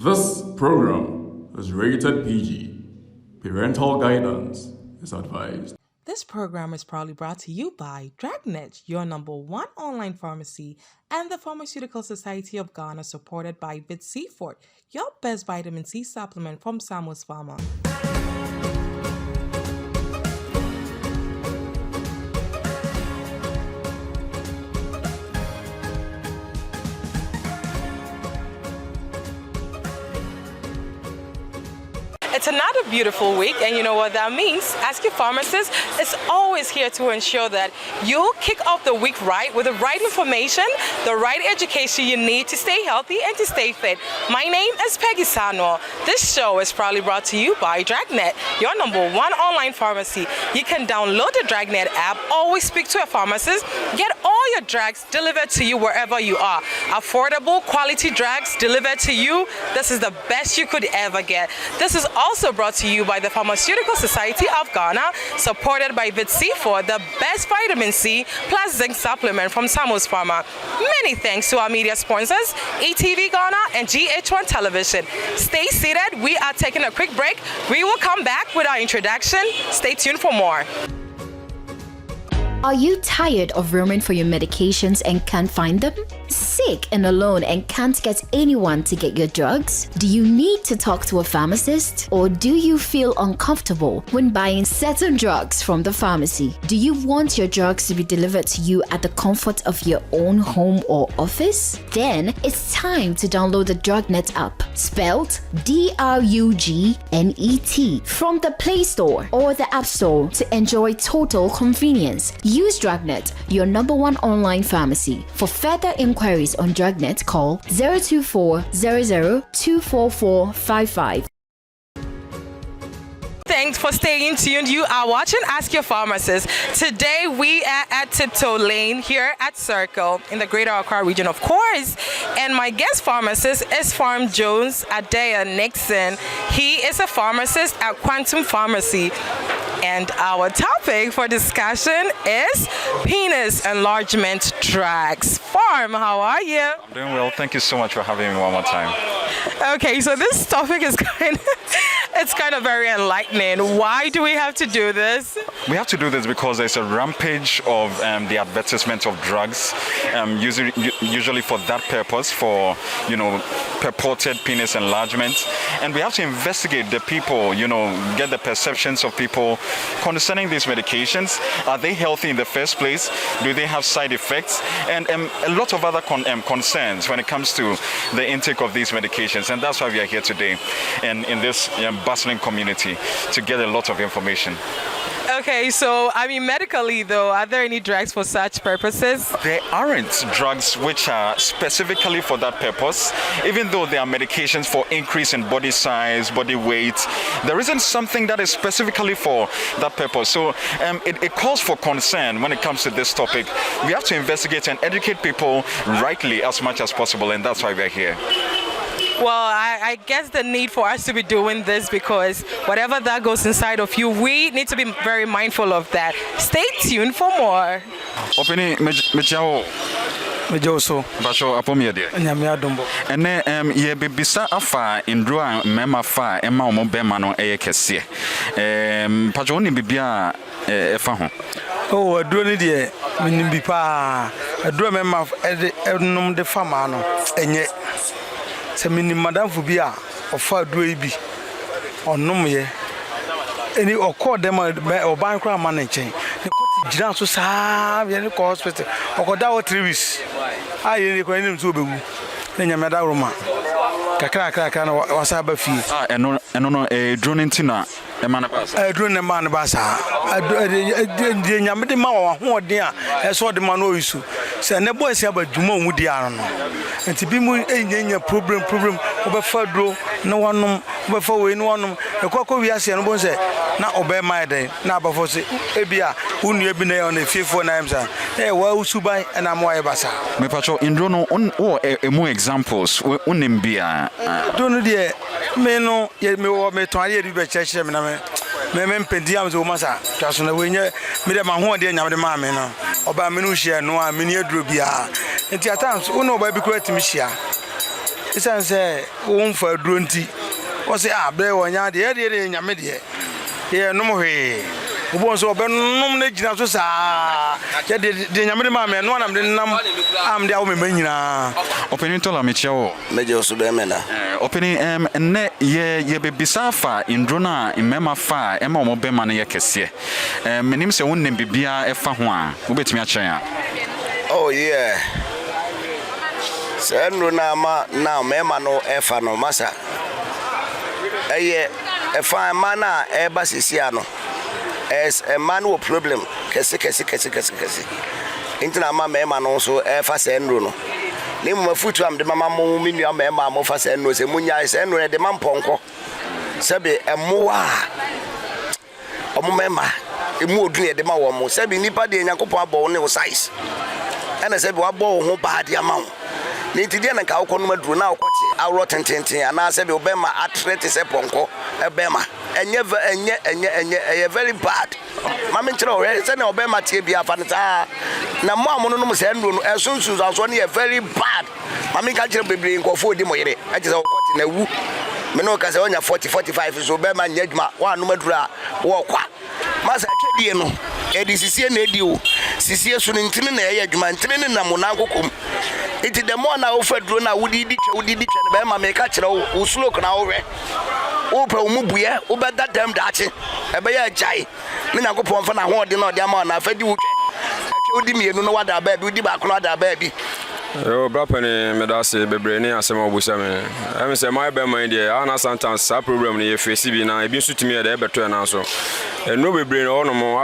This program is rated PG. Parental guidance is advised. This program is proudly brought to you by Drugnet, your #1 online pharmacy, and the Pharmaceutical Society of Ghana, supported by C4, your best vitamin C supplement from Samuel's Pharma. It's another beautiful week, and you know what that means. Ask Your Pharmacist is always here to ensure that you kick off the week right with the right information, the right education you need to stay healthy and to stay fit. My name is Peggy Sano. This show is proudly brought to you by Drugnet, your #1 online pharmacy. You can download the Drugnet app, always speak to a pharmacist, get all your drugs delivered to you wherever you are. Affordable, quality drugs delivered to you. This is the best you could ever get. This is also brought to you by the Pharmaceutical Society of Ghana, supported by C4, the best vitamin C plus zinc supplement from Samuel's Pharma. Many thanks to our media sponsors, ETV Ghana and GH1 Television. Stay seated. We are taking a quick break. We will come back with our introduction. Stay tuned for more. Are you tired of roaming for your medications and can't find them? Sick and alone and can't get anyone to get your drugs? Do you need to talk to a pharmacist? Or do you feel uncomfortable when buying certain drugs from the pharmacy? Do you want your drugs to be delivered to you at the comfort of your own home or office? Then it's time to download the Drugnet app, spelled DRUGNET, from the Play Store or the App Store to enjoy total convenience. Use Drugnet, your #1 online pharmacy. For further inquiries on Drugnet, call 024 00 24455. Thanks for staying tuned. You are watching Ask Your Pharmacist. Today we are at Tiptoe Lane here at Circle in the Greater Accra region, of course. And my guest pharmacist is Pharm Jones Adea Nixon. He is a pharmacist at Quantum Pharmacy. And our topic for discussion is penis enlargement drugs. Pharm, how are you? I'm doing well. Thank you so much for having me one more time. Okay, so this topic is kind of very enlightening. Why do we have to do this? We have to do this because there's a rampage of the advertisement of drugs, usually for that purpose, for purported penis enlargement, and we have to investigate the people, get the perceptions of people concerning these medications. Are they healthy in the first place? Do they have side effects? And a lot of other concerns when it comes to the intake of these medications, and that's why we are here today, and in this bustling community, to get a lot of information. Okay, so medically though, are there any drugs for such purposes? There aren't drugs which are specifically for that purpose. Even though there are medications for increase in body size, body weight, there isn't something that is specifically for that purpose. So it calls for concern when it comes to this topic. We have to investigate and educate people rightly as much as possible, and that's why we're here. Well, I guess the need for us to be doing this, because whatever that goes inside of you, we need to be very mindful of that. Stay tuned for more. Opini Mejao Mejoso Basho Apomia dear. Nyamia Dombo. And then ye bebisa afa indrua mema fa ema omo bema no eye kese. Pajoni bibia efa ho. Oh, aduro ni de minim bi pa. Aduro mema enum de fama no enye. Se minim madam fu bi a ofa aduro yi bi. Onum ye. Eni okọ dem oban kra ma na nchen. Jira so saa ye ni ko hospital. Okoda o 3 weeks. Aye ni ko ni mso bewu. Na nyame da roma. Kakra na wasaba fie. Eno no drone ntina e ma na ba. Drone ne ma na ba sa. De nyame de ma wa ho den a so de ma no yisu. Se ne boy se abadwuma hu di ano no. Enti bi mu enyanya problem obefa dro na wanom obefa we ni wanom ekoko wi ase no bon se na obe ma den na abafo se ebia unu ebi na on efifo na emsa wa usuban na mo aye basa me pacho indro no emu examples unim bia do no de me no ye me wo me ton ade be cheche me na me mpendi am so masa twaso na we nye me de ma ho de nyam de ma me no oba me no hia no a me ni aduro bia enti at times uno oba bi kura timi hia esan say won fa aduro nti o say abre wonya de e nyame de ye no mo hwe obo so obenum na gina so saa ye de nyame de ma me no anam de nam am de awo me manyina Opening tola me chewo meje so be me na opening ne ye bebisa fa indrona imema fa ema omo be ma na ye kese menim se wonnem bibia e fa ho a wo betimi a kyen a oh yeah Sendo na ma na mema no efa no masa eye efa ma na e ba sisia no es a man with problem kese intina ma mema no so efa sendo no ni mo futu am de mama mo mi nua mema mo fa sendo se munya sendo de mamponko sebe emowa omo mema emu odun de ma wo mo sebe nipa de nyankopon abo ne wo size ena sebe wa bo ho ba de ama wo ni tidie na ka wo no maduru na wo kwati awro tententen ana sebe obema atrete se ponko ebema enye very bad mama nchira o se na obema tie bia fa nta na mo amono no se nduru no esunsu so ne very bad mama nka chira bebre nkofo odi moyere aje se wo kwati na wu me no ka se onya 40-45 so obema nyadwuma wa no maduru a wo kwa masa twedie no edi sisie na edi o sisie so ntini na ye adwuma ntini na mo na kokom iti the more na ofaduro na wudi twa na be ma me ka kire wo sloke na wo we wo pa wo mubuye wo be that dem dachi e be ya jai me na kopon fa na ho de na ode ama na afadi wo twa wudi mienu no wada ba bi wudi ba kono wada ba bi yo brapani me da se bebre ni asema obusa me am say my be man dey ana sometimes sa problem ni e face bi na e bi sutimi e da e beto na so no bebre no no mo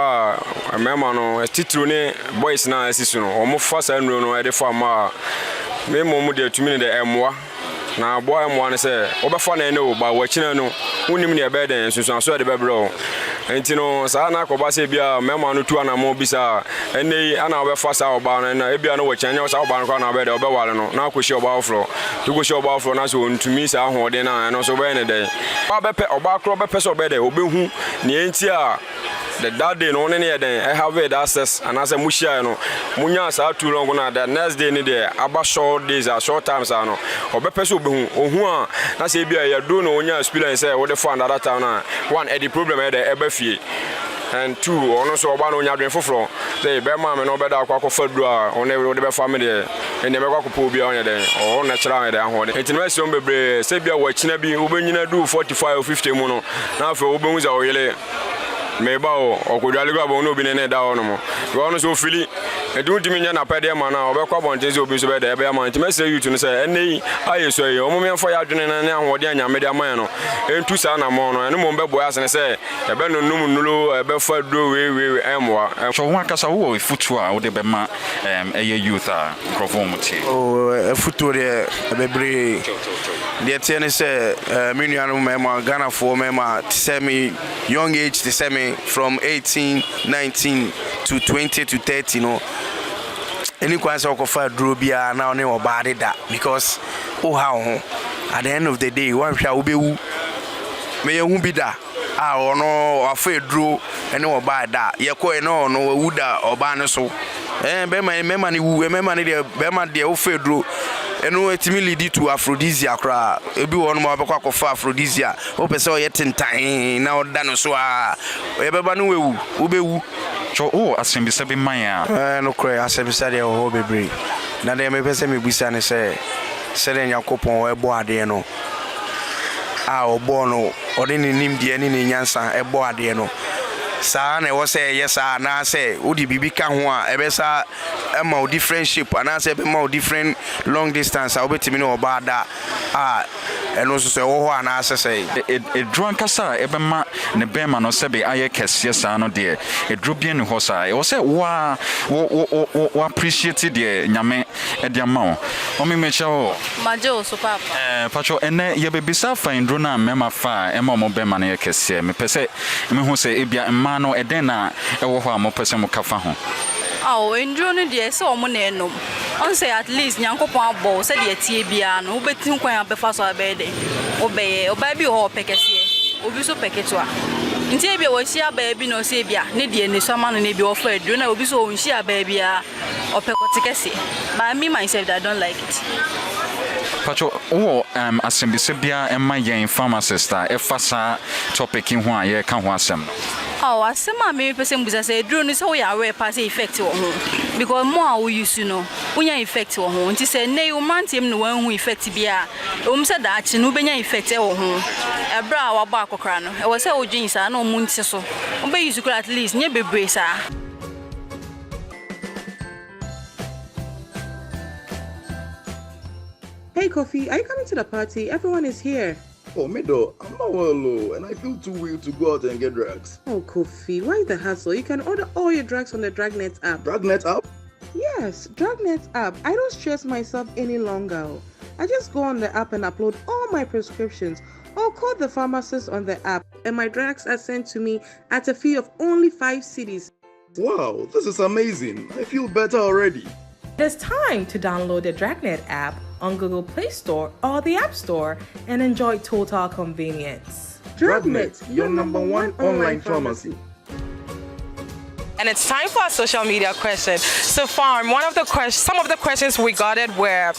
mema no titru ni boys na asisu no o mo fa sa nro no e de fa ma me mo mu de tumi ni de emwa na boy emwa ne se obefa na ene o ba wa kina no unim ne e be den susu so de bebre o enti no sa na ko ba se bia mema no tu ana mo bisa ene ana obefa sa oba no na e bia no wa kyanya sa oba no kwa na be de obewale no na ko hye oba ofro to go hye oba ofro na so ntumi sa ahode na no so be ne de ba bepe oba kro bepe so be de obehu ne enti a that day no ne den I have it access and as a mushia no munya sa too long na the next day ni there about short days or short times no obepe so obehu ohu a na say bia ya do no onya experience say we dey for another town na one the problem e dey ebe fie and two ono so oba no nya dwen foforo say be ma me no be da akwa fadu a ono de be family e ne be kwa ko bia onye den o na kira de ahode etinema si on bebre say bia wa kina bi obenyina do 45 or 50 mu no na afa obehu za oyele meba o okodwale gba bo no bi ne da ono mo go no so fili edu ntimi nya na pede ma na obekwa bontenze obi so be da ebe ma ntimi se yutu no se enei aye so ye omo memfo ya adwene na ne ahode anya de ama no entu sa na mo no ene mo be boya se se ebe no num nulo ebe fa do we emwa so ho akasa wo futu a wo de be ma eye youth a microphone muti o futu de bebre de tiene se minuano mema Ghana for mema semi young age to semi from 18 19 to 20 to 30 no any kwanse okofa duro bia na one obade da because how at the end of the day one hwa obewu me yehu bi da a ono afa duro ene obade da ye ko no no wu da oba ne so be mema ni wu mema ni de be ma de ofa duro eno etimi lead to aphrodisia kra ebi won mo abekwa kofa aphrodisia o pese o yetentan na oda no so a e beba no wewu obewu so asembisa be man a no kra asembisa de o bebre na de me pese me busa ne se de yakopon e bo ade no a obo no ode ni nimdie ni nyansa e bo ade no sa na wo say yes na say odi bibi ka ho a ebesa ema o different shape and say be ma different long distance a obetimi no obada a eno so say wo ho ana say e drunk kasa e be ma ne be ma no se be aye kese sa no de e dro bien ho sa e wo say wa appreciate de nyame e de ma o me mecha o majo so papa pacho ene ye be bisa fa ndro na mema fa e ma mo be ma ne kese me pese me hu say e bia no edena e wo ho a mo pese mo kafa ho ndro no de se o mo na enom on say at least nyankopon abo se de tie bia no obetin kwan abefa so abede obeye oba bi ho pekese obi so peketo a ntie bia wo hia ba bi no se bia ne de ni so ma no ne bi wo fa ndro na obi so o hia ba bia opekote kese but me myself I don't like it Pacho, asembisebia emma yen pharmacist efasa topic in ho aye kan ho asem. Oh, asema me person busa say drone is how we are pass effect wo ho because more we use unya effect wo ho nti say na you man tem no wan hu effect bia say da achi no benya effect wo ho ebra wa ba akokra no e wo say odwin sa na omu nti so obe use kura at least nye bebre sa. Hey Kofi, are you coming to the party? Everyone is here. Oh, Mido, I'm not well, and I feel too weak to go out and get drugs. Oh, Kofi, why the hassle? You can order all your drugs on the Drugnet app. Drugnet app? Yes, Drugnet app. I don't stress myself any longer. I just go on the app and upload all my prescriptions or call the pharmacist on the app, and my drugs are sent to me at a fee of only 5 cedis. Wow, this is amazing. I feel better already. It's time to download the Drugnet app on Google Play Store or the App Store and enjoy total convenience. Drugnet, your #1 online pharmacy. And it's time for our social media question. So Farm, some of the questions we got it were,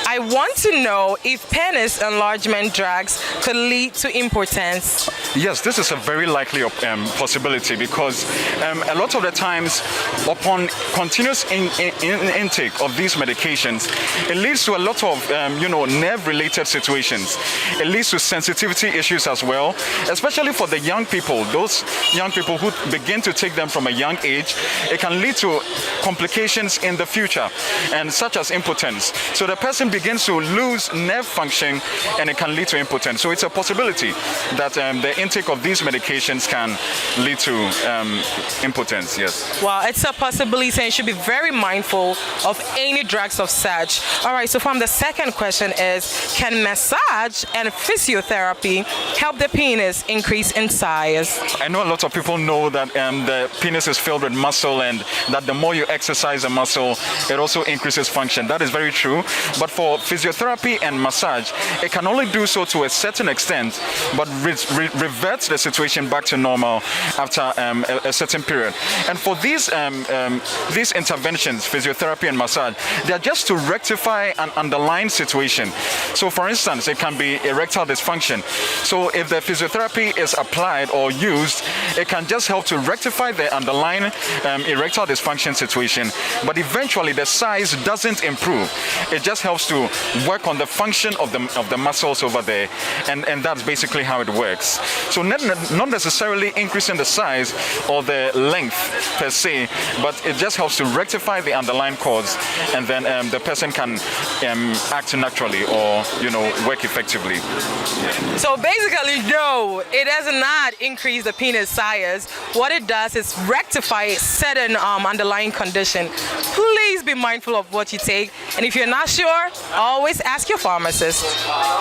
I want to know if penis enlargement drugs could lead to impotence. Yes, this is a very likely possibility because a lot of the times upon continuous intake of these medications, it leads to a lot of nerve-related situations. It leads to sensitivity issues as well, especially for the young people, those young people who begin to take them from a young age. It can lead to complications in the future, and such as impotence. So the person begins to lose nerve function, and it can lead to impotence. So it's a possibility that the intake of these medications can lead to impotence. Yes. Well, it's a possibility, and you should be very mindful of any drugs of such. All right. So, from the second question is, can massage and physiotherapy help the penis increase in size? I know a lot of people know that the penis is filled with muscle, and that the more you exercise the muscle, it also increases function. That is very true. But for physiotherapy and massage, it can only do so to a certain extent, but reverts the situation back to normal after a certain period. And for these interventions, physiotherapy and massage, they are just to rectify an underlying situation. So for instance, it can be erectile dysfunction. So if the physiotherapy is applied or used, it can just help to rectify the underlying erectile dysfunction situation, but eventually the size doesn't improve. It just helps to work on the function of the muscles over there, and that's basically how it works. So not necessarily increasing the size or the length per se, but it just helps to rectify the underlying cause, and then the person can act naturally or work effectively. So basically, no, it does not increase the penis size. What it does is rectify certain underlying condition. Please be mindful of what you take, and if you're not sure, always ask your pharmacist.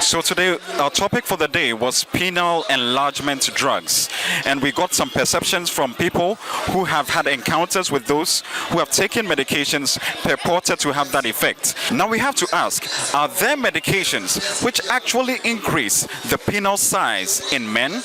So today our topic for the day was penile enlargement drugs, and we got some perceptions from people who have had encounters with those who have taken medications purported to have that effect. Now we have to ask, are there medications which actually increase the penile size in men?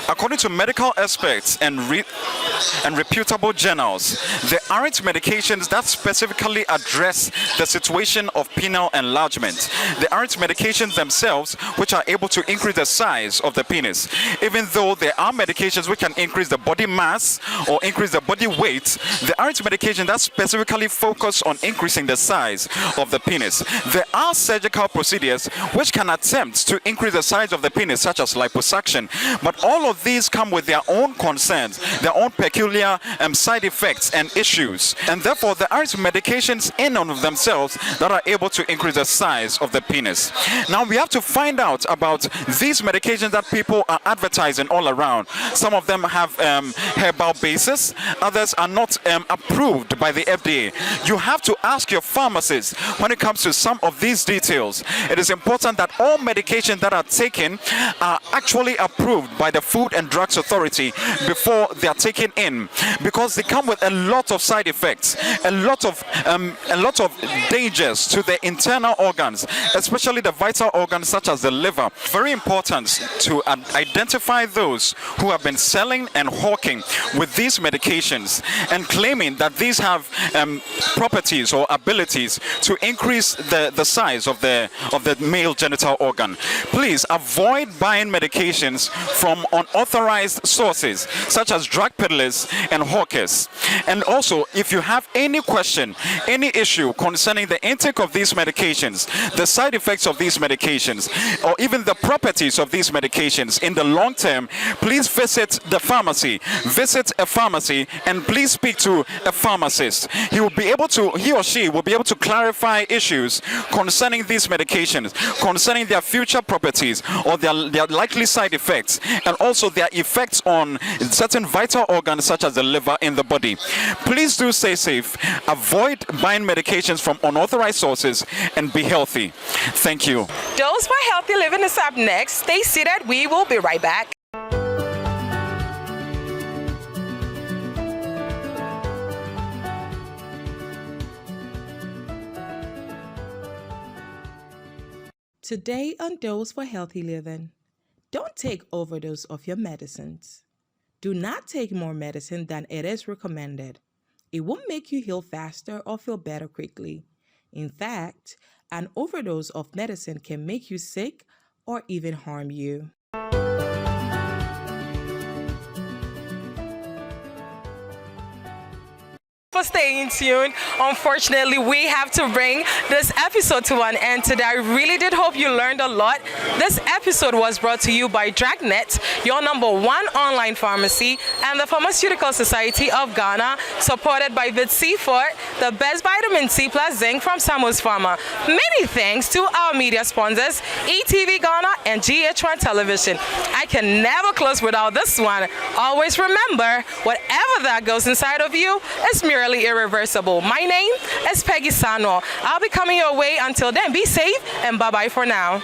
According to medical experts and reputable journals, there aren't medications that specifically address the situation of penile enlargement. There aren't medications themselves which are able to increase the size of the penis. Even though there are medications which can increase the body mass or increase the body weight, there aren't medications that specifically focus on increasing the size of the penis. There are surgical procedures which can attempt to increase the size of the penis, such as liposuction, but all of these come with their own concerns, their own peculiar side effects and issues, and therefore there aren't medications in and of themselves that are able to increase the size of the penis. Now we have to find out about these medications that people are advertising all around. Some of them have herbal basis, others are not approved by the FDA. You have to ask your pharmacist when it comes to some of these details. It is important that all medications that are taken are actually approved by the the Food and Drugs Authority before they are taken in, because they come with a lot of side effects, a lot of dangers to the internal organs, especially the vital organs such as the liver. Very important to identify those who have been selling and hawking with these medications and claiming that these have properties or abilities to increase the size of the male genital organ. Please avoid buying medications from unauthorized sources such as drug peddlers and hawkers. And also, if you have any question, any issue concerning the intake of these medications, the side effects of these medications, or even the properties of these medications in the long term, please visit the pharmacy. Visit a pharmacy and please speak to a pharmacist. He or she will be able to clarify issues concerning these medications, concerning their future properties or their likely side effects, and also their effects on certain vital organs such as the liver in the body. Please do stay safe, avoid buying medications from unauthorized sources, and be healthy. Thank you. Dose for Healthy Living is up next. Stay seated. We will be right back. Today on Dose for Healthy Living, don't take overdose of your medicines. Do not take more medicine than it is recommended. It won't make you heal faster or feel better quickly. In fact, an overdose of medicine can make you sick or even harm you. For staying tuned. Unfortunately, we have to bring this episode to an end today. I really did hope you learned a lot. This episode was brought to you by Drugnet, your #1 online pharmacy, and the Pharmaceutical Society of Ghana, supported by VitC4, the best vitamin C plus zinc from Samus Pharma. Many thanks to our media sponsors, ETV Ghana and GH1 Television. I can never close without this one. Always remember, whatever that goes inside of you is merely irreversible. My name is Peggy Sano. I'll be coming your way. Until then, be safe and bye-bye for now.